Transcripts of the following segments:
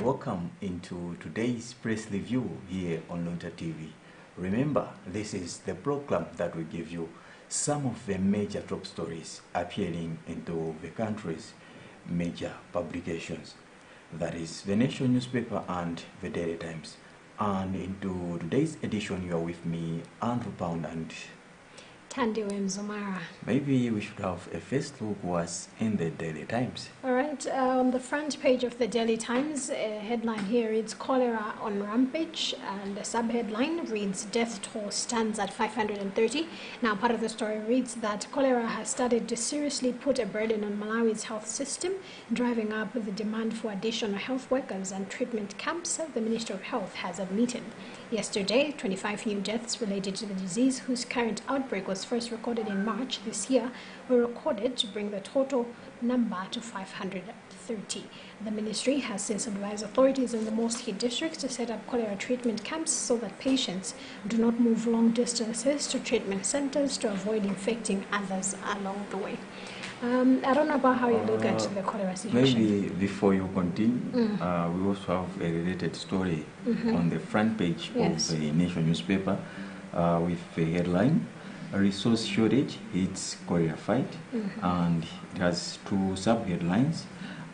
Welcome into today's press review here on Luntha TV. Remember, this is the program that will give you some of the major top stories appearing into the country's major publications. That is the Nation newspaper and the Daily Times. And into today's edition, you are with me, Andrew Pound and Tandy Zomara. Maybe we should have a first look what's in the Daily Times. All right, on the front page of the Daily Times, a headline here reads cholera on rampage, and the subheadline reads death toll stands at 530. Now, part of the story reads that cholera has started to seriously put a burden on Malawi's health system, driving up the demand for additional health workers and treatment camps, the Ministry of Health has admitted. Yesterday, 25 new deaths related to the disease, whose current outbreak was first recorded in March this year, were recorded to bring the total number to 530. The ministry has since advised authorities in the most hit districts to set up cholera treatment camps so that patients do not move long distances to treatment centers to avoid infecting others along the way. I don't know about how you look at the cholera situation. Maybe before you continue, we also have a related story on the front page of the Nation newspaper with a headline, "A resource shortage hits cholera fight," and it has two sub-headlines.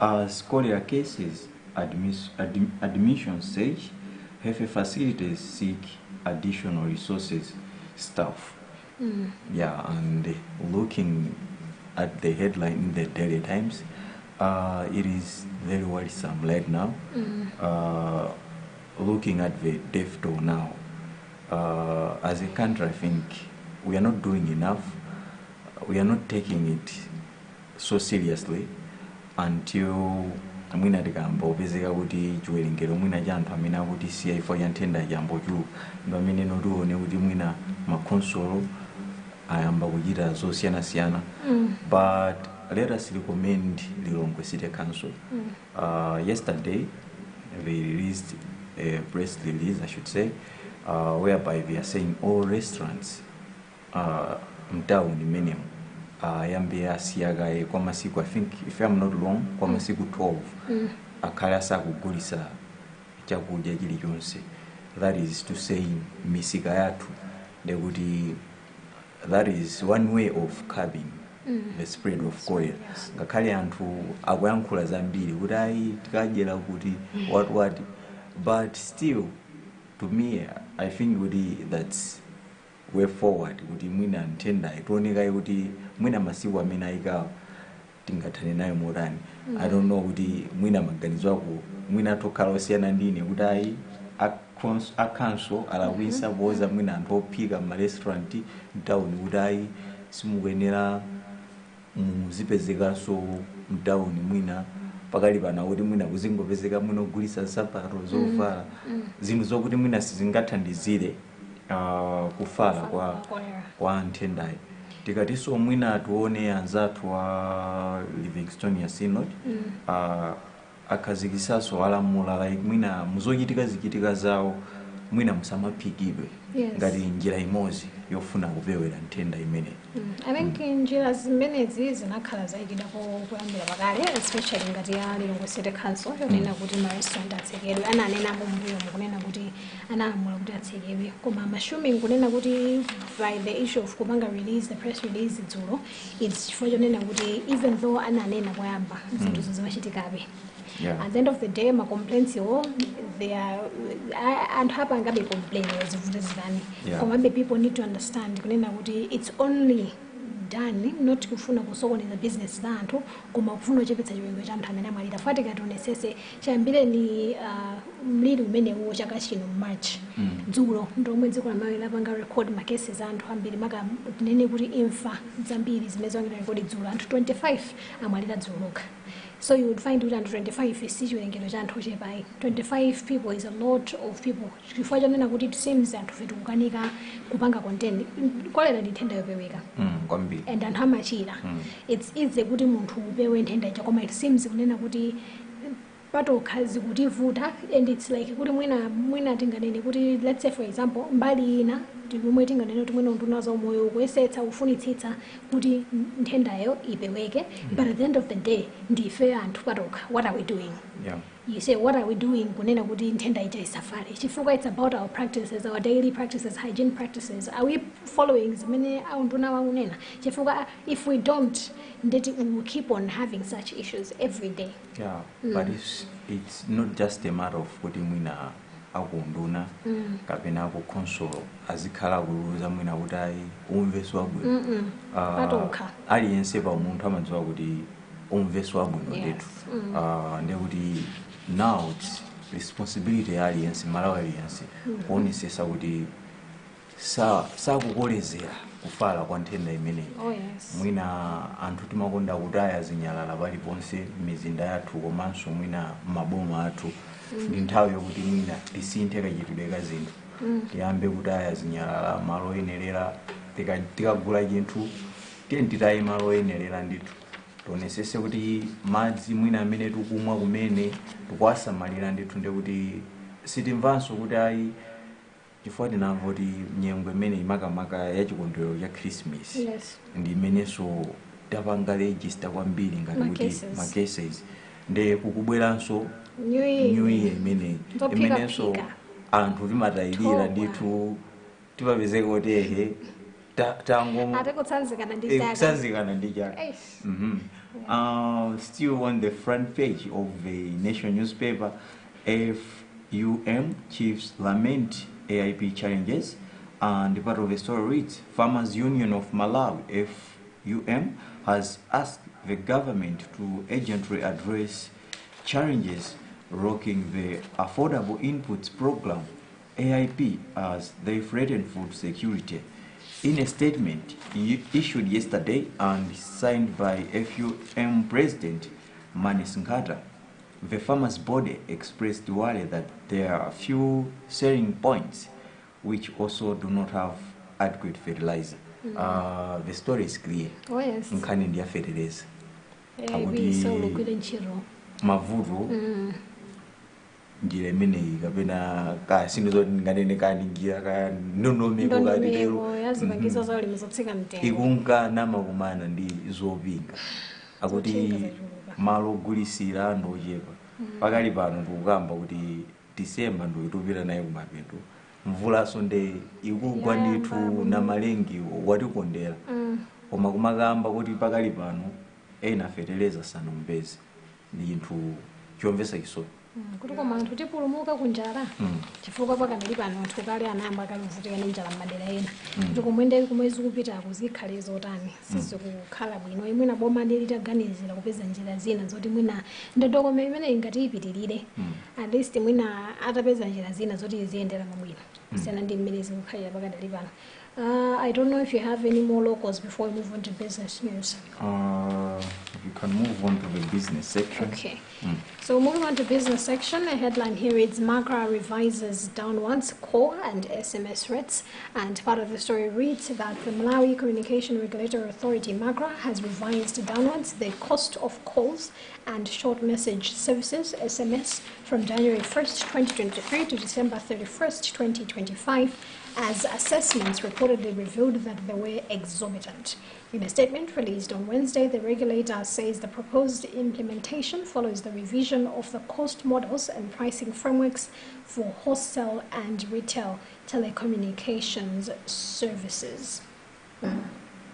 As cholera cases admission surge, health facilities seek additional resources, staff. Yeah, and looking at the headline in the Daily Times, it is very worrisome right now. Looking at the death toll now, as a country, I think we are not doing enough. We are not taking it so seriously until mwina tikamba opezeka kuti chiwerengero mwina cha anthu amene akuti CI4 ya nthenda jambo chu ndamene notione kuti mwina makonsolo ayamba kuchita zosiyana-siyana. But let us recommend Lilongwe City Council. Yesterday they released a press release, I should say, whereby they are saying all restaurants mtown minimum yambe asiyagaye kwa masiku, I think if I'm not wrong, kwa masiku 12 akhala sakugulisa chakudya chilichonse. That is to say misika yathu ndekuti that is one way of curbing the spread of cholera. Ngakhale anthu akuyankhula zambiri kuti ayi tikadyera kuti what, but still to me I think that's way forward kuti mwina nthenda ikuoneka kuti mwina masiku amene ayikawo tingathane nayo morani. I don't know kuti mwina maganizo ako mwina tokhala osiyana ndine kuti ayi akanso alawisa boza mwina anthu ophika ma restaurant mtown kuti ayi simukuyenera muzipezekaso mtown mwina pakali pana kuti mwina kuzingopezeka mwina ogulisa nsapato zovala zinthu zokuti mwina sizingathandizire kufala kwa nthendayi. Tikatiso mwina tuone anzathu wa Livingstone Synod akhazikisaso alamula like mwina muzochitika zichitika zawo mwina musamaphikidwe ngati njira imodzi yofuna kupewera nthenda imene. I think njira zimenezi zinakhala zayikidwapo kuyambira pakale, especially ngati ya Lilongwe City Council yonena kuti ma restaurant atsekedwe, ananena mumbuyo mukunena kuti anaamula kuti atsekedwe, koma mashumi kunena kuti by the issue of kupanga release, the press release dzulo, it's chifukwa chonena kuti even though ananena koyamba zinthu zimachitikabe. At the end of the day, my complaints they are and happen to be complainers. Maybe people need to understand it's only done not kufuna kusoko in the business zantu kuma kufuna chepetsa chiwengo cha mthu amene amalira fatika tonesese chambire ni mliri umene wo chaka chino March dzulo ndomwe dziko lamayo lapanga record ma cases anthu ambiri maka nene kuti imfa zambiri zimene zongera record dzulo anthu 25 amalira dzuloka. So you would find that 25 is chiwerengero cha anthu chepai. 25 people is a lot of people. Chifukwa chanena kuti it seems anthu fetu kukanika kupanga content kolera ndi nthenda yopeweka. And anthu amachira. It's easy kuti munthu upewe nthenda icha koma it seems kunena kuti patokhazi kuti vuta, and it's like kuti mwina tinganene kuti let's say for example mbali ina timwe tinganene kuti mwina unduna za umoyo kuyesetsa ufunitsitsa kuti nthendayo ipeweke, but at the end of the day ndife anthu patokha. What are we doing? You say what are we doing kunena kuti nthenda icha isafari chifukwa it's about our practices, our daily practices, hygiene practices. Are we following zimene unduna wangunena chifukwa if we don't we will keep on having such issues every day. But it's not just a matter of kuti mwina akunduna kapena ako console azikhala kuluza mwina kuti umveso wabwino aliyense pa munthu amadziwa kuti umveso wabwino ndetu ndekuti now it's responsibility ya aliyense malawi aliyense kuonesesa kuti sakukolezera kufala kwa nthenda imeneyi. Mwina anthu timakonda kutaya zinyalala paliponse mizinda yathu komanso mwina maboma athu ndi nthawi yokuti mwina tisinthe kachitidwe ka zinthu tiyambe kutaya zinyalala malo oyenerera tikagula chinthu titaye malo oyenerera ndithu tionesese kuti madzi mwina amene tikumwa kumene tikuwasamalira ndithu ndekuti sitimvanso kuti ayi chifukwa tinamva kuti nyengo imene imakamaka ya chikondwerero cha Christmas ndi imenenso tapanga register kwambiri ngati kuti ma cases nde kukubweranso New Year imenenso anthu timatayirira ndithu tipapezeka kuti ehe tango kutsanzikana ndi chaka. Still on the front page of the national newspaper, FUM chiefs lament AIP challenges, and the part of the story reads, Farmers Union of Malawi, FUM, has asked the government to urgently address challenges rocking the Affordable Inputs Program, AIP, as they threaten food security. In a statement issued yesterday and signed by FUM President Manis Nkata, the farmers' body expressed worry that there are few selling points which also do not have adequate fertilizer. The story is clear. Nkhani ndi ya fertilizer. Mavuto njira imeneyi kapena ka sinozo nganene kandi njira ka nonomeko kadero yazibangiza zalimi zotsika mtengo ikunkana makumana ndi zopinga akuti malo ogulisira anthu ochepa pakali pano tikukamba kuti December ndo itupita naye kumapeto mvulaso nde ikugwa ndithu na malengi watikondera koma kumakamba kuti pakali pano ena fertilizer sanompeze ndi chinthu chomvetsa chisoni kuti koma anthu tipulumuka kunjala chifukwa pakanali pano anthu kale anayamba akaluvutika ndi njala m'madera ena kuti kumwende kumwezi kupita kuzikhale zotani sizikukhala bwino imwena boma litaganizira kupeza njira zina zoti mwina ndondomeko imene ingati ipitirire at least mwina atapeza njira zina zoti ziyendera mabwino kusiyana ndi mmene zikukhalira pakanali pano. I don't know if you have any more locals before we move on to business news. You can move on to the business section. Okay. So moving on to business section, a headline here reads Magra revises downwards core and SMS rates. And part of the story reads that the Malawi Communication Regulatory Authority, Magra, has revised downwards the cost of calls and short message services, SMS, from January 1st, 2023 to December 31st, 2025, as assessments reportedly revealed that they were exorbitant. In a statement released on Wednesday, the regulator says the proposed implementation follows the revision of the cost models and pricing frameworks for wholesale and retail telecommunications services.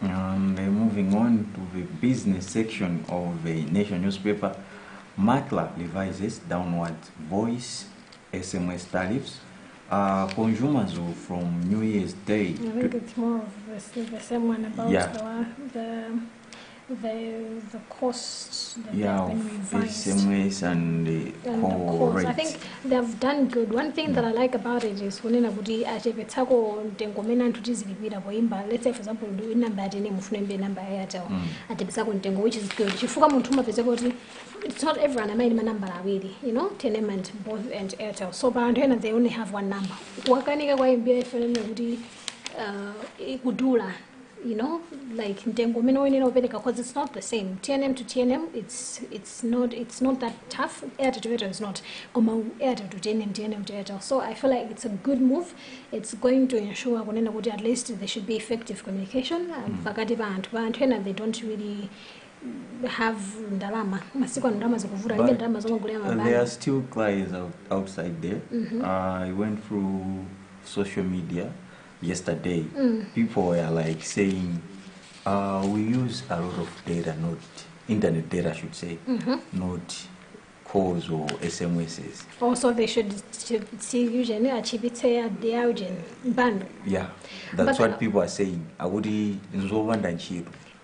Moving on to the business section of the Nation newspaper, Matla revises downward voice SMS tariffs. Consumers will from New Year's Day. I think it's more of the same one about the costs that have been revised. SMS and the call rates. I think they've done good. One thing that I like about it is when let's say for example do number at name of number Airtel which is good. It's not everyone I made my number really, you know, Tenement both and Airtel. So but they only have one number. You know, like because it's not the same. TNM to TNM, it's not that tough. Airtel to Airtel is not. Airtel to TNM, TNM to Airtel. So I feel like it's a good move. It's going to ensure at least there should be effective communication. They don't really have ndalama. But there are still clients outside there. I went through social media yesterday. People were like saying we use a lot of data, not internet data I should say, not calls or SMSs. Also they should see usually achieve it the urgent band. Yeah, that's what people are saying.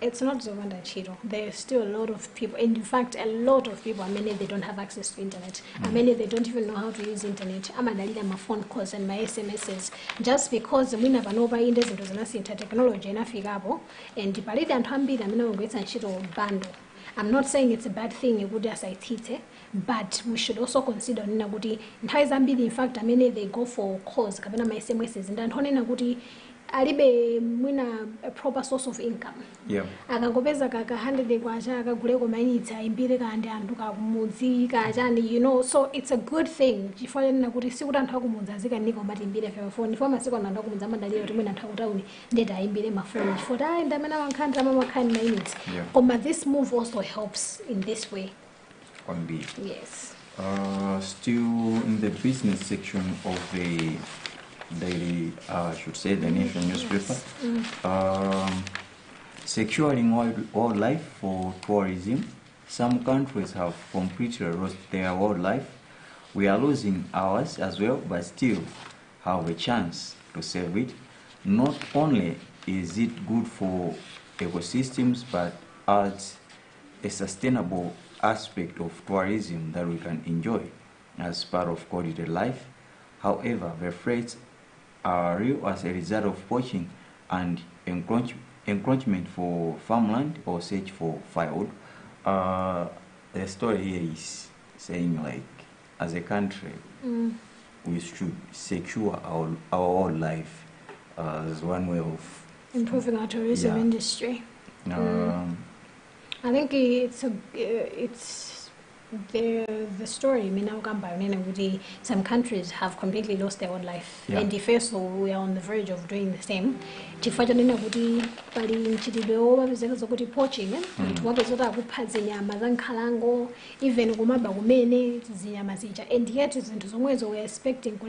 It's not Zovanda Chiro. There's still a lot of people. In fact, a lot of people, many they don't have access to internet. Many they don't even know how to use internet. I'm my phone calls and my SMSs. Just because we never know by industry technology and Afigabo and the Palida and Hambi, the minimum gets and Chiro bundle. I'm not saying it's a bad thing, it would as I teach, but we should also consider Nagudi. In fact, many they go for calls, Kabana my SMSs, and then Honey Nagudi. Alibe mwina a proper source of income. Yeah. Akangopeza kaka 100 kwacha akaguleko mainitsa imbire kandi anduka kumudzi kachani, you know, so it's a good thing. Chifanana kuti sikuti anthu akumudzi azikanika umati imbire phone. Ifo masiku anthu akumudzi amadalira kuti mwina anthu akutauni ndeta imbire mafoni. Chifukwa ayi ndamene mankhandira mamakhani mainitsa. Koma this move also helps in this way. Indeed. Yes. Still in the business section of the daily, I should say, the Nation newspaper. Securing wildlife for tourism. Some countries have completely lost their wildlife. We are losing ours as well, but still have a chance to save it. Not only is it good for ecosystems, but adds a sustainable aspect of tourism that we can enjoy as part of quality life. However, the threats are real as a result of poaching and encroachment for farmland or search for firewood. The story here is saying, like, as a country, we should secure our wildlife as one way of improving our tourism industry. I think it's the story. Some countries have completely lost their wildlife, and if so, we are on the verge of doing the same. Poaching, and yet we're expecting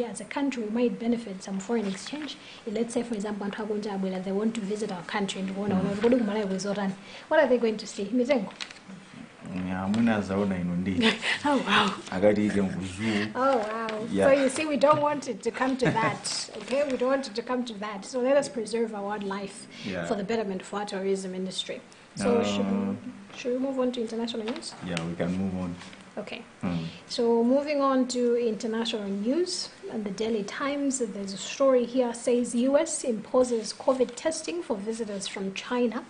as a country we might benefit some foreign exchange. Let's say, for example, they want to visit our country and what are they going to see? Oh wow. Oh wow. Yeah. So you see, we don't want it to come to that. Okay, we don't want it to come to that. So let us preserve our wildlife for the betterment of our tourism industry. So should we move on to international news? Yeah, we can move on. Okay. So moving on to international news, and the Daily Times, there's a story here says US imposes COVID testing for visitors from China.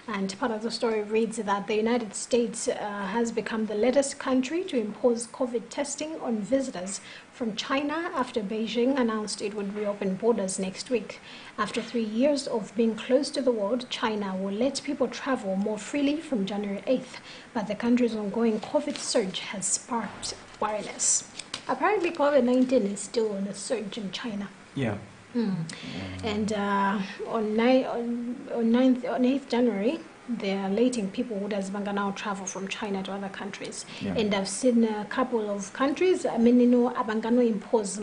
And part of the story reads that the United States has become the latest country to impose COVID testing on visitors from China after Beijing announced it would reopen borders next week. After 3 years of being closed to the world, China will let people travel more freely from January 8th, but the country's ongoing COVID surge has sparked worriness. Apparently, COVID-19 is still on a surge in China. Yeah. And on 8th January, they're letting people who does now travel from China to other countries. Yeah. And I've seen a couple of countries, I mean, abangano impose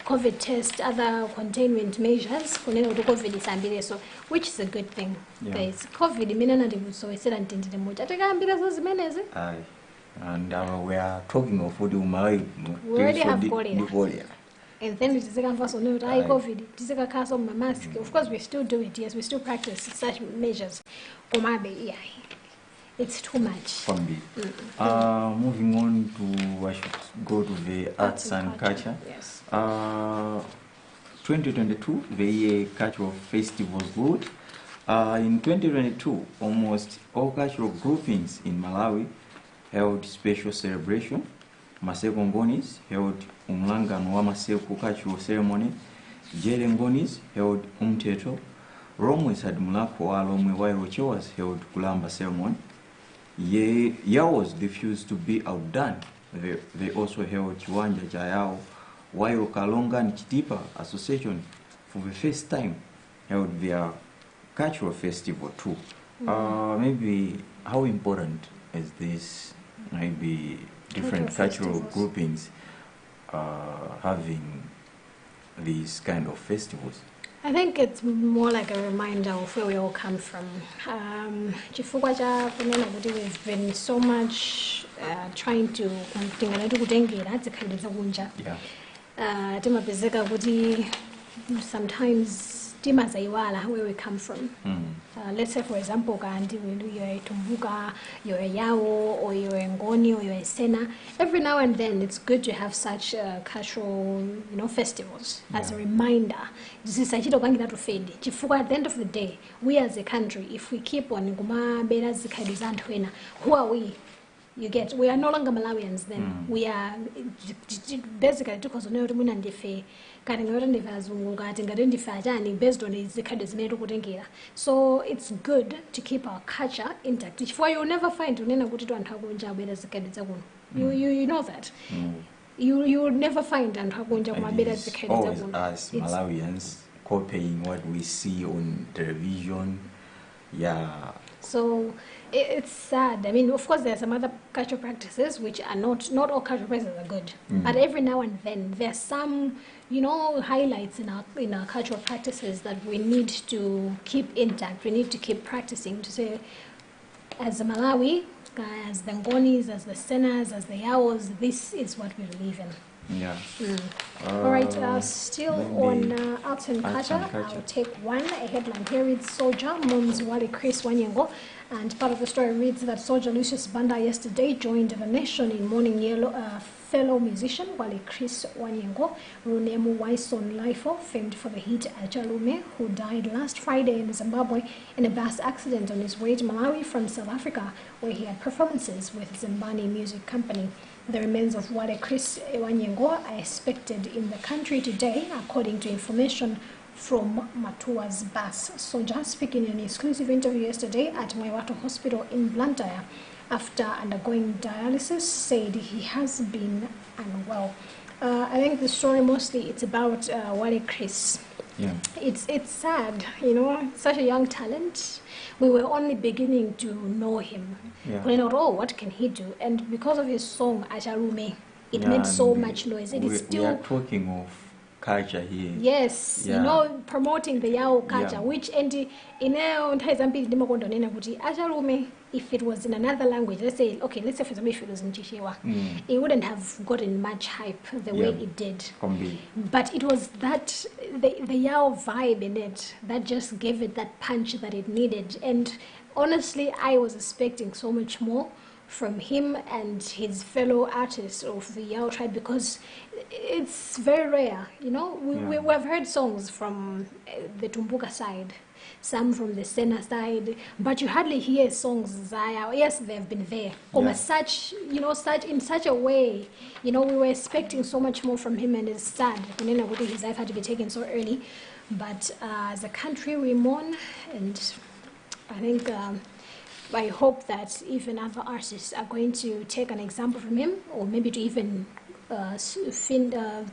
COVID test, other containment measures, COVID is so, which is a good thing. Yeah. There's COVID, so I said, and we are talking of what we already have cholera. And then it is COVID, of course we still do it, yes, we still practice such measures. It's too much. From me. Moving on to, I should go to the arts and culture. Yes. 2022, the year cultural festival was good. In 2022, almost all cultural groupings in Malawi held special celebration. Maseko Ngonis held Umlangano wa Maseko cultural ceremony. Jere Ngonis held Umteto. Romwe Sadmulako Alomwe Wairoche was held Kulamba ceremony. Yaos refused to be outdone. They also held Chiwanja Jayao, Wairo Kalonga and Chitipa Association for the first time held their cultural festival too. Maybe how important is this? Maybe different cultural groupings having these kind of festivals. I think it's more like a reminder of where we all come from. We've been so much trying to sometimes where we come from. Let's say, for example, you're a Tumbuka, you're a Yao, or you're a Ngoni, or you're a Sena. Every now and then, it's good to have such cultural, festivals as a reminder. At the end of the day, we as a country, if we keep on who are we? You get, we are no longer Malawians then. We are basically because based on these. So it's good to keep our culture intact. Which you'll never find you know that. You will never find always as Malawians copying what we see on television. Yeah. So it's sad. I mean, of course, there are some other cultural practices which are not all cultural practices are good. But every now and then, there's some, highlights in our cultural practices that we need to keep intact. We need to keep practicing to say, as the Malawi, as the Ngonis, as the Senas, as the Yaos, this is what we believe in. Yeah. All right, still on arts and culture, I'll take one. A headline here reads Soldier mourns Wale Chris Wanyengo, and part of the story reads that Soldier Lucius Banda yesterday joined the nation in mourning fellow musician Wale Chris Wanyengo, Runemu Waison Lifo, famed for the hit Ajalume, who died last Friday in Zimbabwe in a bus accident on his way to Malawi from South Africa, where he had performances with Zimbani Music Company. The remains of Wale Chris Wanyengo are expected in the country today, according to information from Matua's bus. Soldier, speaking in an exclusive interview yesterday at Maiwato Hospital in Blantyre after undergoing dialysis, said he has been unwell. I think the story mostly it's about Wale Chris. Yeah. It's sad, such a young talent. We were only beginning to know him. Yeah. We know, what can he do? And because of his song Ajalume, it made so much noise. It is still. We are talking of culture here. Yes, promoting the Yao culture, which Ajalume, if it was in another language, let's say for example, if it was in Chishiwa, it wouldn't have gotten much hype the way it did. But it was that, the Yao vibe in it, that just gave it that punch that it needed. And honestly, I was expecting so much more from him and his fellow artists of the Yao tribe, because it's very rare. You know, we've heard songs from the Tumbuka side, some from the Sena side, but you hardly hear songs Zaya. Yes, they've been there. Such, you know, in such a way, you know, we were expecting so much more from him, and it's sad. His life had to be taken so early. But as a country, we mourn, and I think I hope that even other artists are going to take an example from him, or maybe to even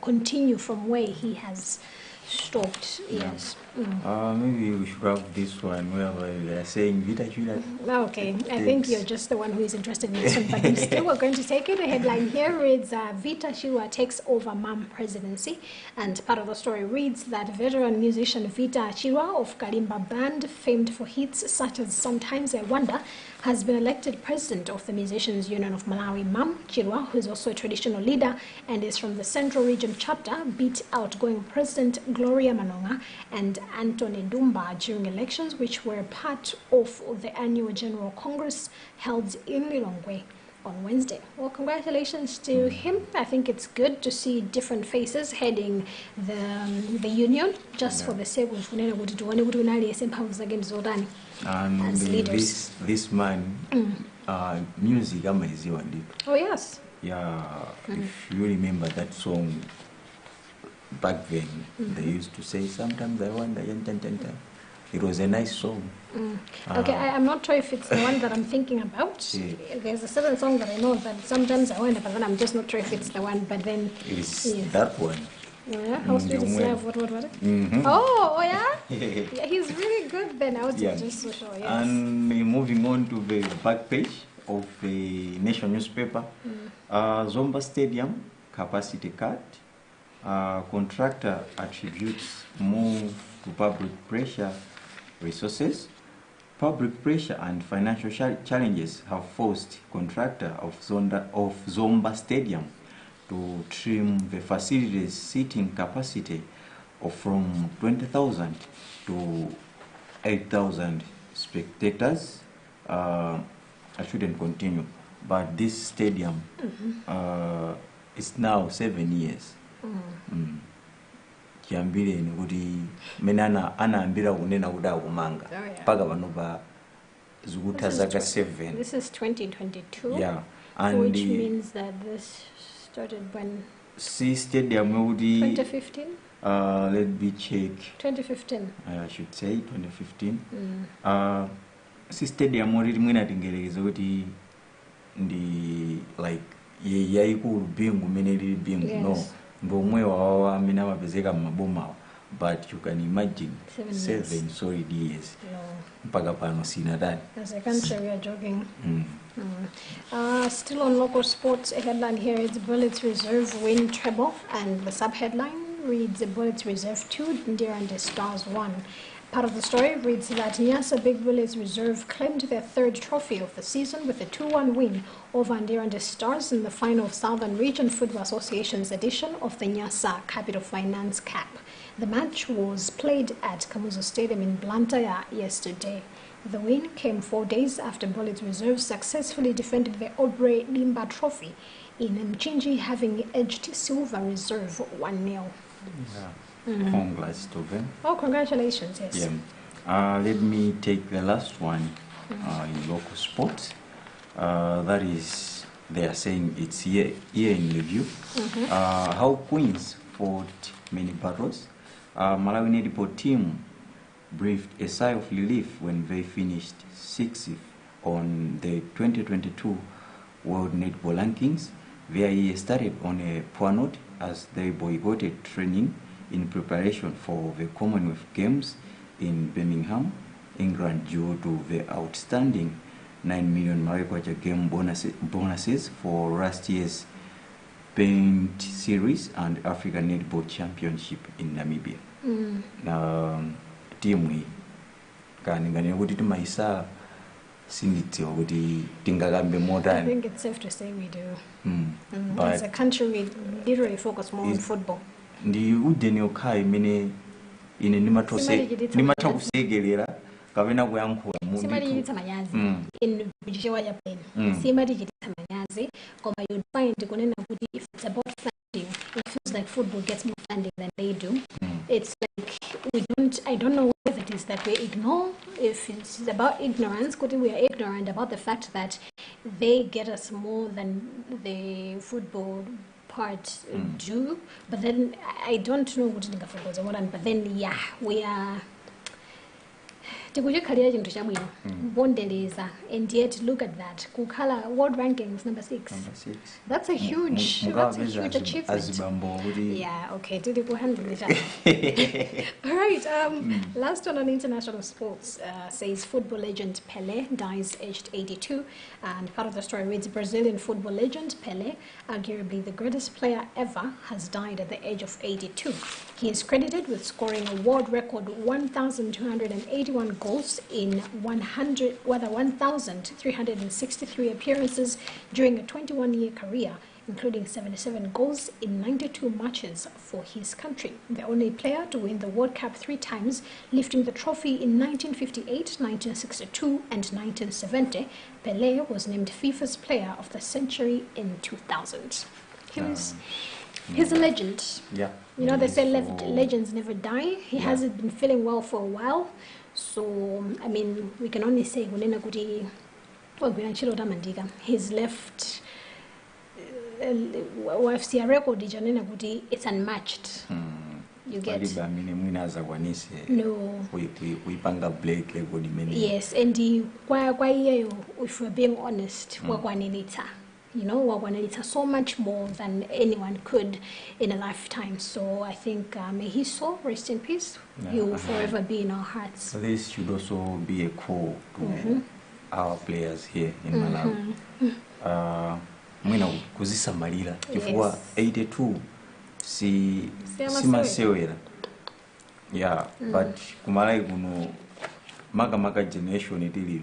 continue from where he has stopped. Yes. Maybe we should have this one where they are saying Vita Chula. Okay, I think you're just the one who is interested in this one, but still we're going to take it. The headline here reads, Vita Chua takes over MAM presidency, and part of the story reads that veteran musician Vita Chua of Kalimba Band, famed for hits such as Sometimes I Wonder, has been elected president of the Musicians Union of Malawi. MAM Chirwa, who is also a traditional leader and is from the Central Region chapter, beat outgoing President Gloria Manonga and Anthony Dumba during elections, which were part of the annual General Congress held in Lilongwe on Wednesday. Well, congratulations to him. I think it's good to see different faces heading the union, just for the sake of and this man, music amazing. Oh yes. Yeah, if you remember that song back then, they used to say sometimes I wonder. It was a nice song. Okay, I'm not sure if it's the one that I'm thinking about. There's a certain song that I know that sometimes I wonder, but then I'm just not sure if it's the one. But then it is that one. Yeah, how sweet is love? What? Oh, yeah? Yeah, he's really good then. I was just so sure, yes. And moving on to the back page of the Nation newspaper, Zomba Stadium capacity cut. Contractor attributes move to public pressure resources. Public pressure and financial challenges have forced contractor of Zomba Stadium to trim the facility's seating capacity from 20,000 to 8,000 spectators. I shouldn't continue, but this stadium is now 7 years. Kiambile ni kuti menana anaambira kunena kuti akumanga paka panopa zikuta zaka 7. This is 2022. Yeah, and which means that this started when? See stadium 2015. Let me check. 2015. I should say 2015. See stadium already mwina tingerekeza kuti ndi like yaikulu bingu meneli bingu. Yes. No. Mbomwe wawa mina mapezeka maboma, but you can imagine 7 solid years. Mpaka pano sina dad. As a country we are jogging. Still on local sports, a headline here is Bullets Reserve win treble, and the sub-headline reads Bullets Reserve 2, Ndira and the Stars 1. Part of the story reads that Nyasa Big Bullets Reserve claimed their third trophy of the season with a 2-1 win over Ndirande Stars in the final of Southern Region Football Association's edition of the Nyasa Capital Finance Cup. The match was played at Kamuzu Stadium in Blantyre yesterday. The win came 4 days after Bullets Reserve successfully defended the Obre Limba Trophy in Mchinji, having edged Silver Reserve 1-0. Congrats to them. Oh, congratulations, yes. Yeah. Let me take the last one in local sports. That is, they are saying it's year in review. How Queens fought many battles. Malawi netball team breathed a sigh of relief when they finished 6th on the 2022 World Netball Rankings. Their year started on a poor note as they boycotted training in preparation for the Commonwealth Games in Birmingham, England, due to the outstanding 9 million Marikwacha game bonuses for last year's Paint Series and African Netball Championship in Namibia. Team we kaningani kuti timaisa sinditi kuti tingakambe more than. I think it's safe to say we do. But as a country, we literally focus more on football. Ndi udeni okai mene ine nimata kusegelera kapena kuyankhula Simati chititsa manyazi in Bichiwa Japan. Simati chititsa manyazi. Koma you'd find kunena kuti if it's about funding, it feels like football gets more funding than they do. It's like I don't know whether it is that we ignore, if it's about ignorance, kuti we are ignorant about the fact that they get us more than the football part do. But then I don't know what but then yeah, we are tikujekhalira chinthu chabwino bondeleza, and yet look at that kukhala world rankings number 6. That's a huge achievement. Yeah, okay, tili kuhandle it. All right, last one on international sports says football legend Pelé dies aged 82, and part of the story reads Brazilian football legend Pelé, arguably the greatest player ever, has died at the age of 82. He is credited with scoring a world record 1,281 goals in 1,363 appearances during a 21-year career, including 77 goals in 92 matches for his country. The only player to win the World Cup 3 times, lifting the trophy in 1958, 1962, and 1970, Pelé was named FIFA's Player of the Century in 2000. He's a legend. Yeah. You know, they say legends never die. He hasn't been feeling well for a while. So, I mean, we can only say he's left a record, it's unmatched. You get no. Yes, and if we're being honest, you know, so much more than anyone could in a lifetime. So I think may his soul rest in peace. He will forever be in our hearts. So this should also be a call to our players here in Malawi. Kuzisa malira chifukwa 82 si masewera. Yeah, but kumalawi kuno maka generation itili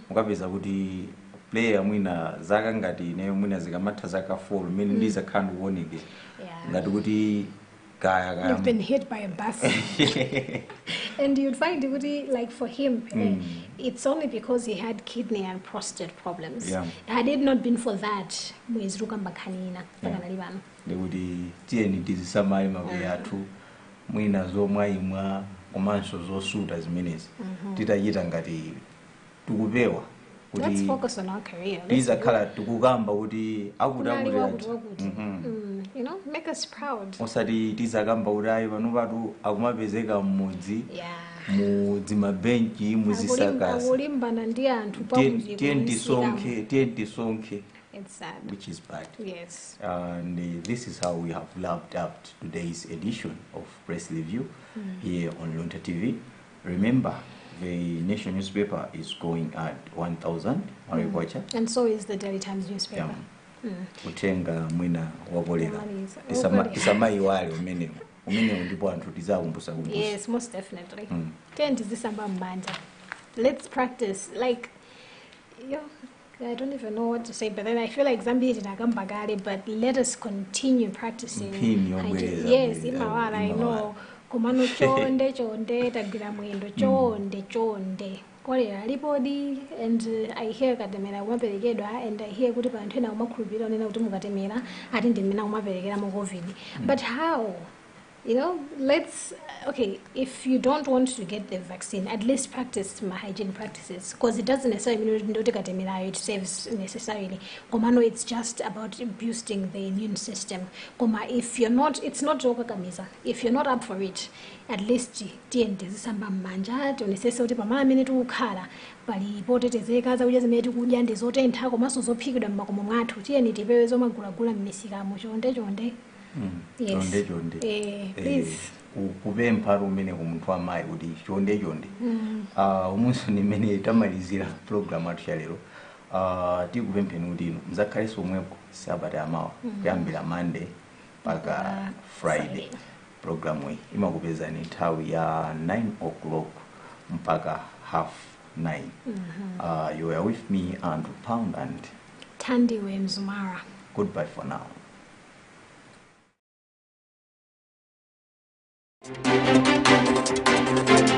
mukapeza kuti player mwina zaka ngati ne mwina zikamatha zaka 4 mimi ndiza khanda kuoneke ngati kuti kaya you've been hit by a bus. And you'd find it like for him it's only because he had kidney and prostate problems. Had it not been for that mweziruka mbakhanina pakanalibano ndikuti tieni tizisamali mabuye athu mwina zomwayimwa komanso zosuta zimenezi titachita ngati tukupewa. Let's focus on our career. You know, make us proud. It's sad. Which is bad. Yes. And this is how we have wrapped up today's edition of Press Review here on Luntha TV. Remember, the Nation newspaper is going at 1,000. And so is the Daily Times newspaper. Utenga mwina wabolera. Isamai wale umene ndipo anthu tizakumbusa. Yes, most definitely. 10 is December mbanja. Let's practice. Like, I don't even know what to say, but then I feel like Zambia did Agambagari, but let us continue practicing. Yes, imawala, I know. Kumano chonde tagira mwendo chonde kolera lipodi, and I hear katemera umaperekedwa, and I hear kuti panthu ena umakhulupirira onena kuti mukatemera ati ndimena umaperekera mu COVID. But how? You know, okay, if you don't want to get the vaccine, at least practice my hygiene practices, because it doesn't necessarily mean it saves necessarily. Komano, it's just about boosting the immune system. If you're not, it's not joke kamiza. If you're not up for it, at least TNT samba manja to necessarily pamala minute ukhala bali pote tezeka za ujaze metu kudya ndizote nthako maso zophikidwa mmakomo mwathu TNT tipewe zomagulagula mmisika mu chonde. Yes. Please. Kupempha umene kumuntu amayi kuti chonde. Umunso nimene tamalizira program athu ya lero. Tikupempheni kuti inu mzakhaleso omwepo Sabata amawa kuyambira Monday mpaka Friday. Program iyi imakupezani nthawi ya 9 o'clock mpaka 9:30. You are with me, Andrew Pound and Tandiwe Mzumara. Goodbye for now. Thank you.